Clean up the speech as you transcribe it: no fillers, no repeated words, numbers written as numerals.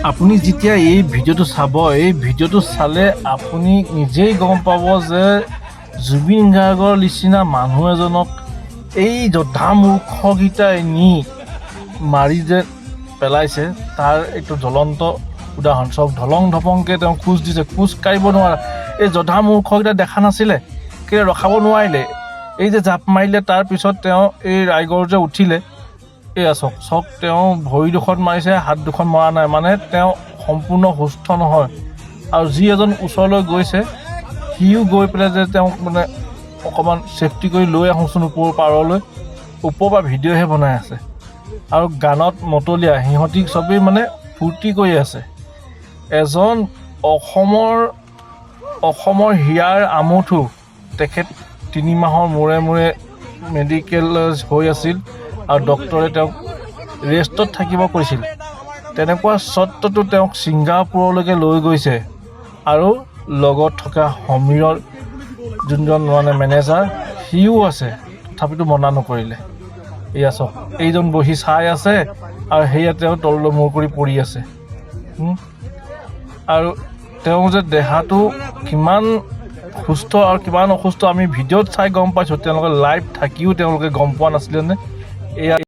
আপুনি যেতিয়া এই ভিডিঅ'টো চাব, এই ভিডিঅ'টো চালে আপুনি নিজেই গম পাব যে জুবিন গাৰ্গৰ নিচিনা মানুহ এজনক এই জধা মূৰ্খকেইটাই নি মাৰি যে পেলাইছে তাৰ এইটো জ্বলন্ত উদাহৰণ। চব ঢলং ঢপংকৈ তেওঁ খোজ দিছে, খোজ কাঢ়িব নোৱাৰা। এই জধা মূৰ্খকেইটা দেখা নাছিলে, কেলৈ ৰখাব নোৱাৰিলে? এই যে জাপ মাৰিলে তাৰপিছত তেওঁ এই ৰাইগড় যে উঠিলে, এয়া চক তেওঁ ভৰি দুখন মাৰিছে, হাত দুখন মৰা নাই, মানে তেওঁ সম্পূৰ্ণ সুস্থ নহয়। আৰু যি এজন ওচৰলৈ গৈছে সিও গৈ পেলাই যে তেওঁক মানে অকণমান ছেফটি কৰি লৈ আহোঁচোন ওপৰৰ পাৰলৈ, ওপৰৰ পৰা ভিডিঅ'হে বনাই আছে। আৰু গানত মতলীয়া সিহঁতি চবেই মানে ফূৰ্তি কৰি আছে। এজন অসমৰ হিয়াৰ আমঠু তেখেত 3 মাহৰ মূৰে মূৰে মেডিকেলাইজ হৈ আছিল আৰু ডক্টৰে তেওঁক ৰেষ্টত থাকিব কৈছিল। তেনেকুৱা স্বত্বতো তেওঁক ছিংগাপুৰলৈকে লৈ গৈছে আৰু লগত থকা সমীৰৰ যোনজন মানে মেনেজাৰ সিও আছে, তথাপিতো মনা নকৰিলে। এয়া চাওক, এইজন বহি চাই আছে আৰু সেয়া তেওঁ তললৈ মূৰ কৰি পৰি আছে। আৰু তেওঁ যে দেহাটো কিমান সুস্থ আৰু কিমান অসুস্থ আমি ভিডিঅ'ত চাই গম পাইছোঁ, তেওঁলোকে লাইভ থাকিও তেওঁলোকে গম পোৱা নাছিলেনে? এয়া